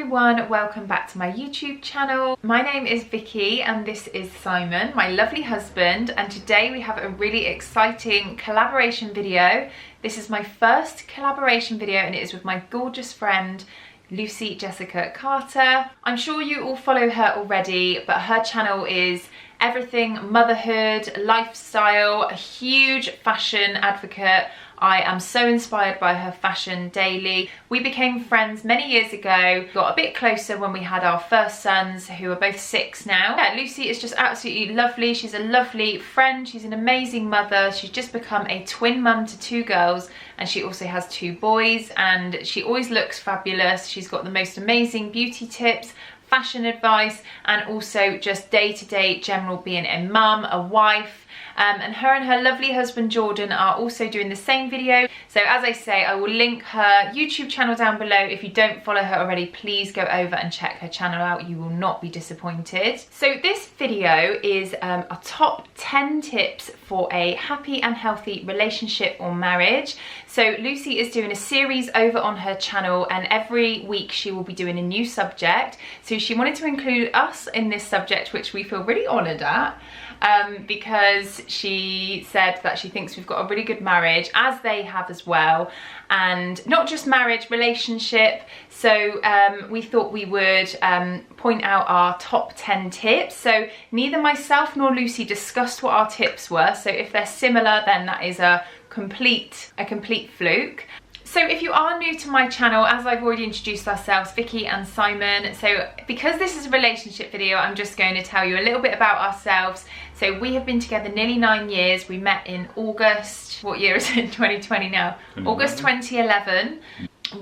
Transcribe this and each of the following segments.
everyone, welcome back to my YouTube channel. My name is Vicky and this is Simon, my lovely husband, and today we have a really exciting collaboration video. This is my first collaboration video and it is with my gorgeous friend Lucy Jessica Carter. I'm sure you all follow her already, but her channel is everything motherhood, lifestyle, a huge fashion advocate. I am so inspired by her fashion daily. We became friends many years ago, got a bit closer when we had our first sons, who are both 6 now. Yeah, Lucy is just absolutely lovely. She's a lovely friend. She's an amazing mother. She's just become a twin mum to 2 girls, and she also has 2 boys, and she always looks fabulous. She's got the most amazing beauty tips, fashion advice, and also just day-to-day general being a mum, a wife. And her lovely husband Jordan are also doing the same video. So as I say, I will link her YouTube channel down below. If you don't follow her already, please go over and check her channel out. You will not be disappointed. So this video is a top 10 tips for a happy and healthy relationship or marriage. So Lucy is doing a series over on her channel, and every week she will be doing a new subject. So she wanted to include us in this subject, which we feel really honoured at. Because she said that she thinks we've got a really good marriage, as they have as well, and not just marriage, relationship. So we thought we would point out our top 10 tips. So neither myself nor Lucy discussed what our tips were, so if they're similar then that is a complete fluke. So if you are new to my channel, as I've already introduced ourselves, Vicky and Simon, so because this is a relationship video, I'm just going to tell you a little bit about ourselves. So we have been together nearly 9 years. We met in August, what year is it, 2020 now? August 2011.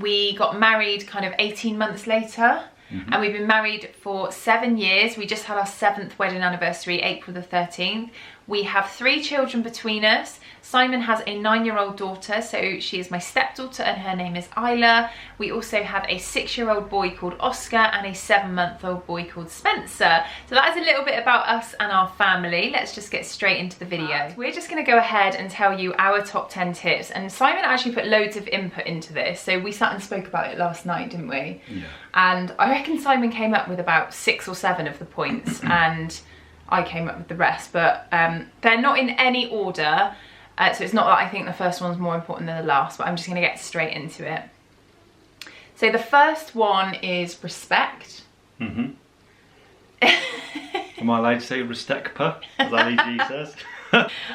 We got married kind of 18 months later. And we've been married for 7 years. We just had our 7th wedding anniversary, April the 13th. We have 3 children between us. Simon has a 9-year-old daughter, so she is my stepdaughter and her name is Isla. We also have a 6-year-old boy called Oscar and a 7-month-old boy called Spencer. So that is a little bit about us and our family. Let's just get straight into the video. We're just gonna go ahead and tell you our top 10 tips, and Simon actually put loads of input into this. So we sat and spoke about it last night, didn't we? Yeah. And I reckon Simon came up with about 6 or 7 of the points and I came up with the rest, but they're not in any order. So it's not that I think the first one's more important than the last, but I'm just going to get straight into it. So the first one is respect. Am I allowed to say respect per, as Ali G says?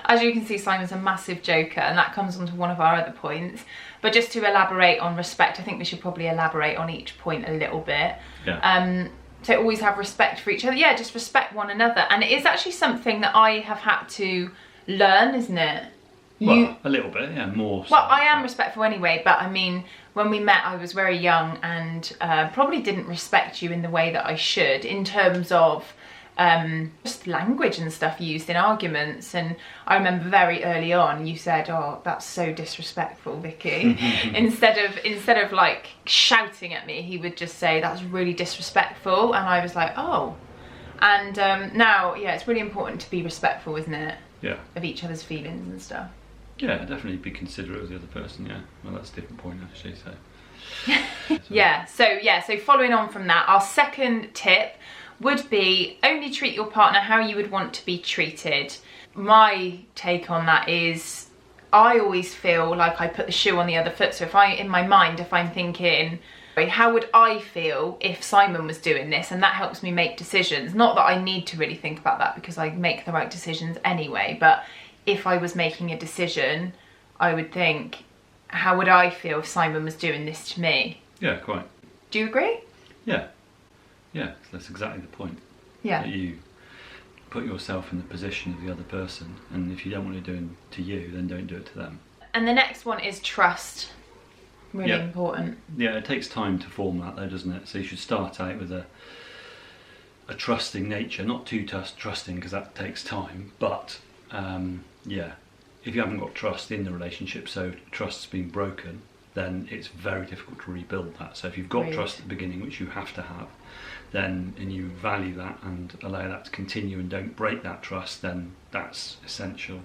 As you can see, Simon's a massive joker, and that comes onto one of our other points. But just to elaborate on respect, I think we should probably elaborate on each point a little bit. Yeah. So always have respect for each other. Yeah, just respect one another. And it is actually something that I have had to learn, isn't it? Well, a little bit, yeah, more so. Well, I am respectful anyway, but I mean, when we met, I was very young and probably didn't respect you in the way that I should, in terms of just language and stuff used in arguments. And I remember very early on you said, "Oh, that's so disrespectful, Vicky." instead of like shouting at me, he would just say, "That's really disrespectful," and I was like, "Oh." And now, yeah, it's really important to be respectful, isn't it? Yeah. Of each other's feelings and stuff. Yeah, definitely be considerate of the other person. Yeah, well, that's a different point actually. So yeah, so following on from that, our second tip would be only treat your partner how you would want to be treated. My take on that is I always feel like I put the shoe on the other foot. So if in my mind, if I'm thinking, how would I feel if Simon was doing this? And that helps me make decisions. Not that I need to really think about that because I make the right decisions anyway, but if I was making a decision, I would think, how would I feel if Simon was doing this to me? Yeah, quite. Do you agree? Yeah. Yeah, that's exactly the point. Yeah. That you put yourself in the position of the other person, and if you don't want to do it to you, then don't do it to them. And the next one is trust. Really important. Yeah, it takes time to form that though, doesn't it? So you should start out with a trusting nature, not too trusting because that takes time, but yeah, if you haven't got trust in the relationship, so trust's been broken, then it's very difficult to rebuild that. So if you've got trust at the beginning, which you have to have, then and you value that and allow that to continue and don't break that trust, then that's essential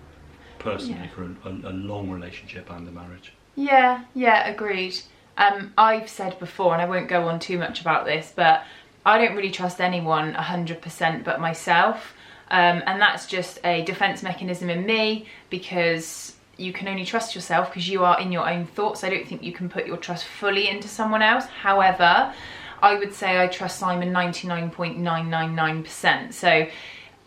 personally for a long relationship and a marriage. Yeah, agreed. I've said before, and I won't go on too much about this, but I don't really trust anyone 100% but myself. And that's just a defense mechanism in me, because you can only trust yourself because you are in your own thoughts. I don't think you can put your trust fully into someone else. However, I would say I trust Simon 99.999%. So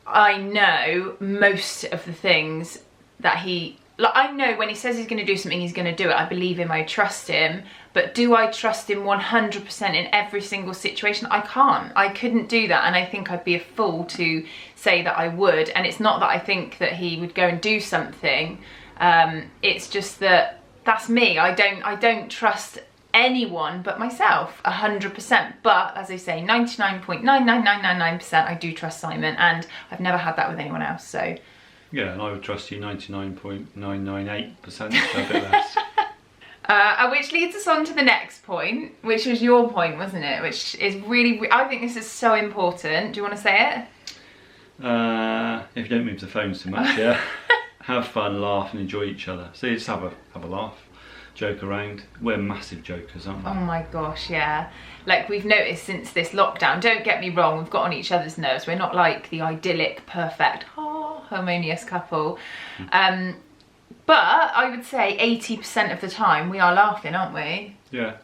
I know most of the things that I know when he says he's going to do something, he's going to do it. I believe him, I trust him. But do I trust him 100% in every single situation? I can't. I couldn't do that. And I think I'd be a fool to say that I would. And it's not that I think that he would go and do something. It's just that that's me. I don't trust anyone but myself 100%. But as I say, 99.99999% I do trust Simon, and I've never had that with anyone else. So yeah, and I would trust you 99.998%, so a bit less. Which leads us on to the next point, which was your point, wasn't it? Which is really, I think this is so important. Do you want to say it? If you don't move the phones too much, yeah. Have fun, laugh and enjoy each other. So you just have a laugh, joke around. We're massive jokers, aren't we? Oh my gosh, yeah. Like we've noticed since this lockdown, don't get me wrong, we've got on each other's nerves. We're not like the idyllic, perfect, harmonious couple. But I would say 80% of the time we are laughing, aren't we? Yeah.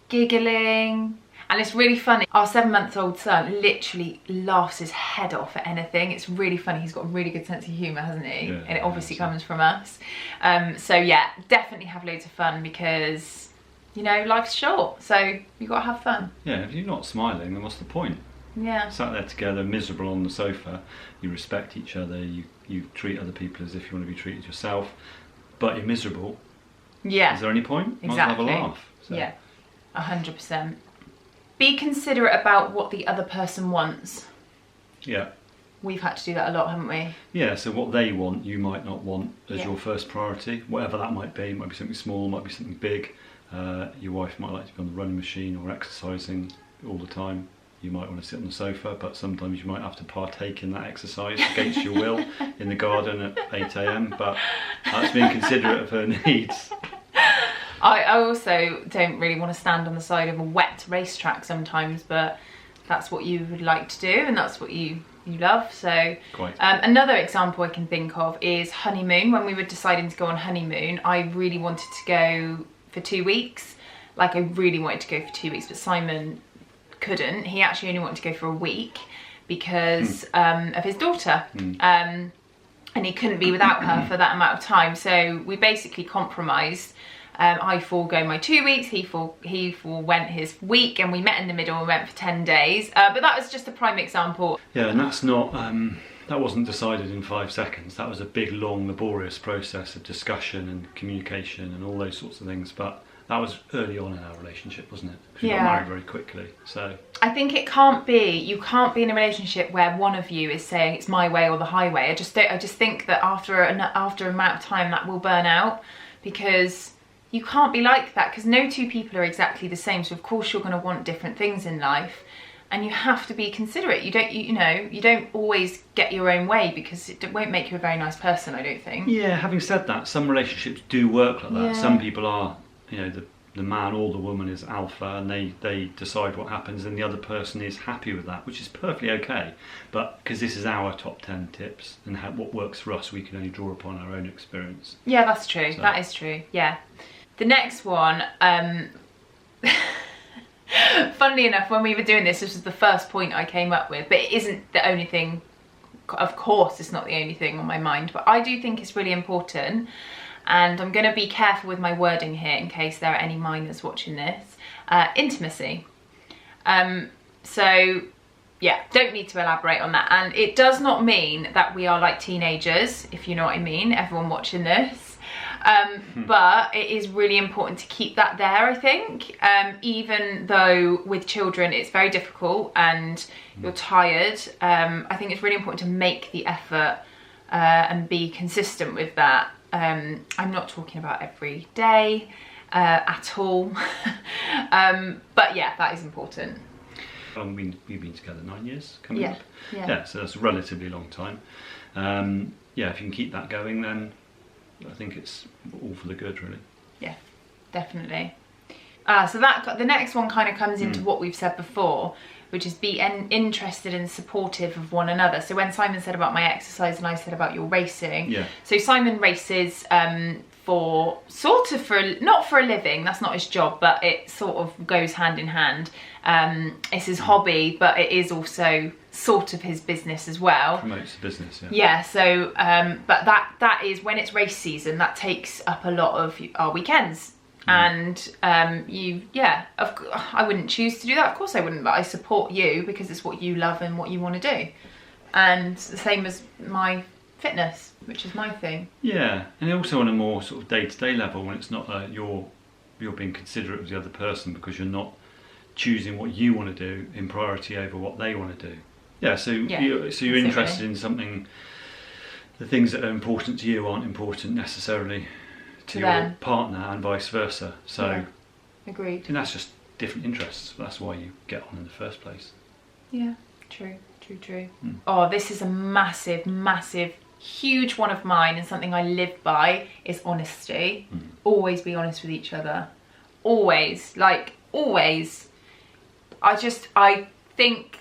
Giggling. And it's really funny. Our 7-month-old son literally laughs his head off at anything. It's really funny. He's got a really good sense of humour, hasn't he? Yeah, and it obviously comes from us. So yeah, definitely have loads of fun, because, you know, life's short. So you've got to have fun. Yeah, if you're not smiling, then what's the point? Yeah. Sat there together, miserable on the sofa. You respect each other. You treat other people as if you want to be treated yourself. But you're miserable. Yeah. Is there any point? Exactly. Might as well have a laugh. So. Yeah, 100%. Be considerate about what the other person wants. Yeah. We've had to do that a lot, haven't we? Yeah, so what they want, you might not want as Yeah. your first priority, whatever that might be. It might be something small, might be something big. Your wife might like to be on the running machine or exercising all the time. You might want to sit on the sofa, but sometimes you might have to partake in that exercise against your will in the garden at 8 AM, but that's being considerate of her needs. I also don't really want to stand on the side of a wet racetrack sometimes, but that's what you would like to do, and that's what you love. So another example I can think of is honeymoon. When we were deciding to go on honeymoon, I really wanted to go for 2 weeks. Like, I really wanted to go for 2 weeks, but Simon couldn't. He actually only wanted to go for a week because of his daughter. And he couldn't be without her for that amount of time. So we basically compromised. I forego my 2 weeks, he forewent his week, and we met in the middle and went for 10 days. But that was just a prime example. Yeah, and that's not, that wasn't decided in 5 seconds. That was a big, long, laborious process of discussion and communication and all those sorts of things. But that was early on in our relationship, wasn't it? We got married very quickly, so. I think you can't be in a relationship where one of you is saying it's my way or the highway. I just think that after an amount of time that will burn out, because you can't be like that, because no two people are exactly the same. So of course you're going to want different things in life, and you have to be considerate. You don't always get your own way, because it won't make you a very nice person, I don't think. Yeah, having said that, some relationships do work like that. Yeah. Some people are, the man or the woman is alpha, and they decide what happens, and the other person is happy with that, which is perfectly okay. But because this is our top 10 tips and what works for us, we can only draw upon our own experience. Yeah, that's true. So. That is true. Yeah. The next one, funnily enough, when we were doing this was the first point I came up with, but it isn't the only thing. Of course, it's not the only thing on my mind, but I do think it's really important. And I'm going to be careful with my wording here in case there are any minors watching this. Intimacy. So, yeah, don't need to elaborate on that. And it does not mean that we are like teenagers, if you know what I mean, everyone watching this. But it is really important to keep that there, I think. Even though with children it's very difficult and you're tired, I think it's really important to make the effort and be consistent with that. I'm not talking about every day at all, but yeah, that is important. We've been together 9 years coming up. Yeah, so that's a relatively long time. Yeah, if you can keep that going, then I think it's all for the good, really. Yeah, definitely. So the next one kind of comes into what we've said before, which is be interested and supportive of one another. So when Simon said about my exercise and I said about your racing, so Simon races not for a living, that's not his job, but it sort of goes hand in hand. It's his hobby, but it is also sort of his business as well. Promotes the business, so but that is when it's race season, that takes up a lot of our weekends. And I wouldn't choose to do that, of course I wouldn't, but I support you because it's what you love and what you want to do. And the same as my fitness, which is my thing. Yeah, and also on a more sort of day-to-day level, when it's not you're being considerate of the other person because you're not choosing what you want to do in priority over what they want to do. So you're interested in something, the things that are important to you aren't important necessarily to your partner and vice versa. So agreed. And that's just different interests. That's why you get on in the first place. Yeah, true. Oh, this is a massive, huge one of mine, and something I live by is honesty. Always be honest with each other. Always. I think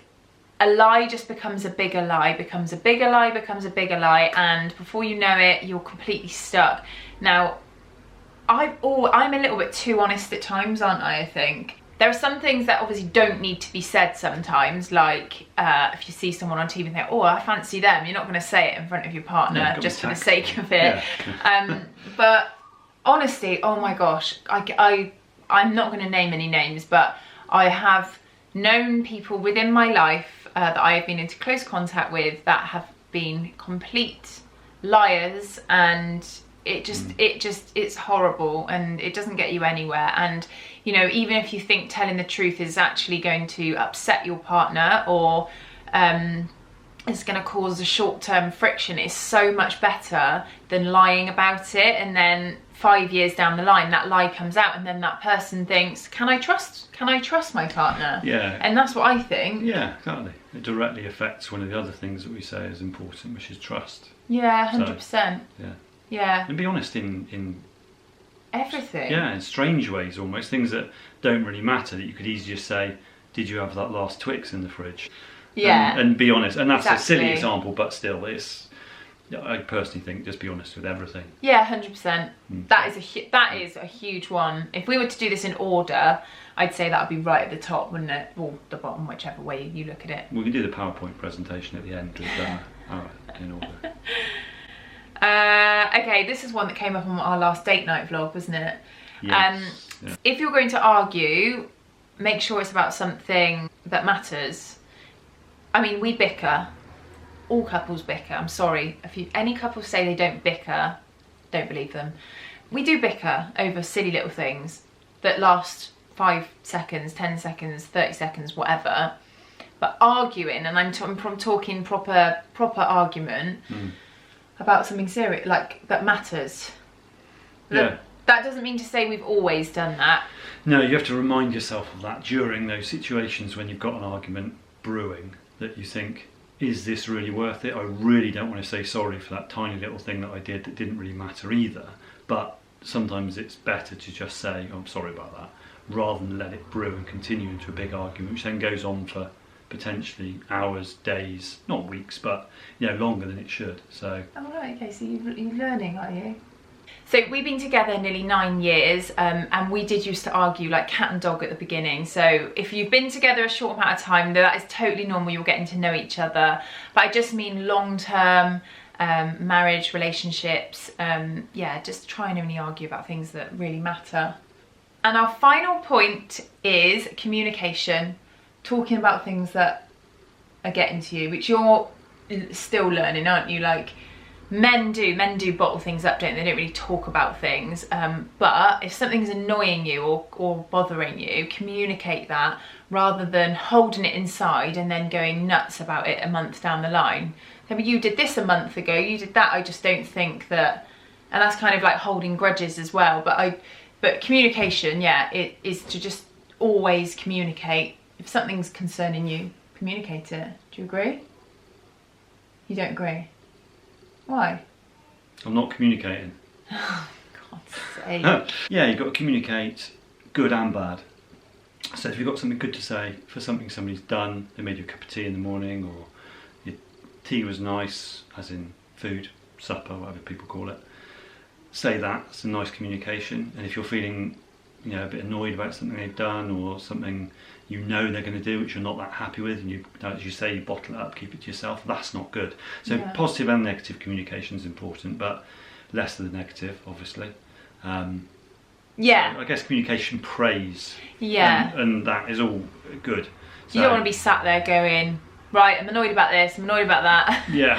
a lie just becomes a bigger lie, becomes a bigger lie, and before you know it, you're completely stuck. Now, I'm a little bit too honest at times, aren't I think? There are some things that obviously don't need to be said sometimes, like if you see someone on TV and think, oh, I fancy them, you're not going to say it in front of your partner just for the sake of it. But honesty, oh my gosh, I'm not going to name any names, but I have known people within my life that I have been into close contact with that have been complete liars, and it's horrible and it doesn't get you anywhere. And you know, even if you think telling the truth is actually going to upset your partner or it's going to cause a short-term friction, it's so much better than lying about it, and then 5 years down the line that lie comes out and then that person thinks, can I trust my partner? And that's what I think. Exactly. It directly affects one of the other things that we say is important, which is trust. 100%. And be honest in everything. In strange ways, almost things that don't really matter, that you could easily just say, did you have that last Twix in the fridge? And be honest. And that's a silly example, but still, I personally think just be honest with everything. 100%. That is a huge one. If we were to do this in order, I'd say that would be right at the top, wouldn't it? Or the bottom, whichever way you look at it. We can do the PowerPoint presentation at the end with in order. Okay, this is one that came up on our last date night vlog, wasn't it? If you're going to argue, make sure it's about something that matters. I mean, we bicker. All couples bicker. I'm sorry. If any couples say they don't bicker, don't believe them. We do bicker over silly little things that last 5 seconds, 10 seconds, 30 seconds, whatever. But arguing, and I'm talking proper argument about something serious, like that matters. That doesn't mean to say we've always done that. No, you have to remind yourself of that during those situations when you've got an argument brewing, that you think, is this really worth it? I really don't want to say sorry for that tiny little thing that I did that didn't really matter either. But sometimes it's better to just say, oh, I'm sorry about that, rather than let it brew and continue into a big argument, which then goes on for potentially hours, days, not weeks, but longer than it should. So. Oh right, okay. So you're learning, are you? So we've been together nearly 9 years, and we did used to argue like cat and dog at the beginning. So if you've been together a short amount of time, that is totally normal. You're getting to know each other. But I just mean long-term marriage, relationships. Just try and only argue about things that really matter. And our final point is communication. Talking about things that are getting to you, which you're still learning, aren't you? Like, men do bottle things up, don't they? They don't really talk about things. But if something's annoying you or bothering you, communicate that rather than holding it inside and then going nuts about it a month down the line. So you did this a month ago, you did that. I just don't think that, and that's kind of like holding grudges as well. But communication, it is to just always communicate. If something's concerning you, communicate it. Do you agree? You don't agree? Why? I'm not communicating. Oh, God's sake. You've got to communicate good and bad. So if you've got something good to say for something somebody's done, they made you a cup of tea in the morning, or your tea was nice, as in food, supper, whatever people call it, say that. It's a nice communication. And if you're feeling, you know, a bit annoyed about something they've done, or something you know they're going to do which you're not that happy with, and you, as you say, you bottle it up, keep it to yourself, that's not good. So Yeah. positive and negative communication is important, but less of the negative, obviously. Yeah. So I guess communication, praise, Yeah. and that is all good. So, You don't want to be sat there going, right, I'm annoyed about this, I'm annoyed about that. Yeah.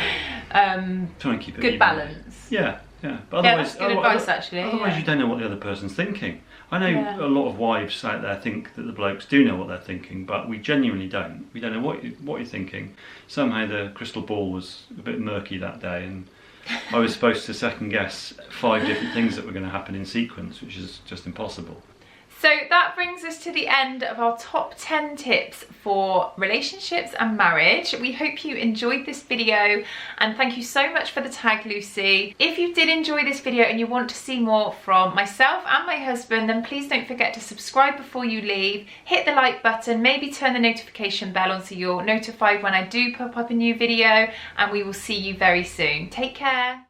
Try and keep it Good even. balance. Yeah, yeah. But Yeah, otherwise, that's good advice, actually. Otherwise, Yeah. you don't know what the other person's thinking. I know Yeah. a lot of wives out there think that the blokes do know what they're thinking, but we genuinely don't. We don't know what you're thinking. Somehow the crystal ball was a bit murky that day, and I was supposed to second guess 5 different things that were going to happen in sequence, which is just impossible. So that brings us to the end of our top 10 tips for relationships and marriage. We hope you enjoyed this video, and thank you so much for the tag, Lucy. If you did enjoy this video and you want to see more from myself and my husband, then please don't forget to subscribe before you leave, hit the like button, maybe turn the notification bell on so you're notified when I do pop up a new video, and we will see you very soon. Take care.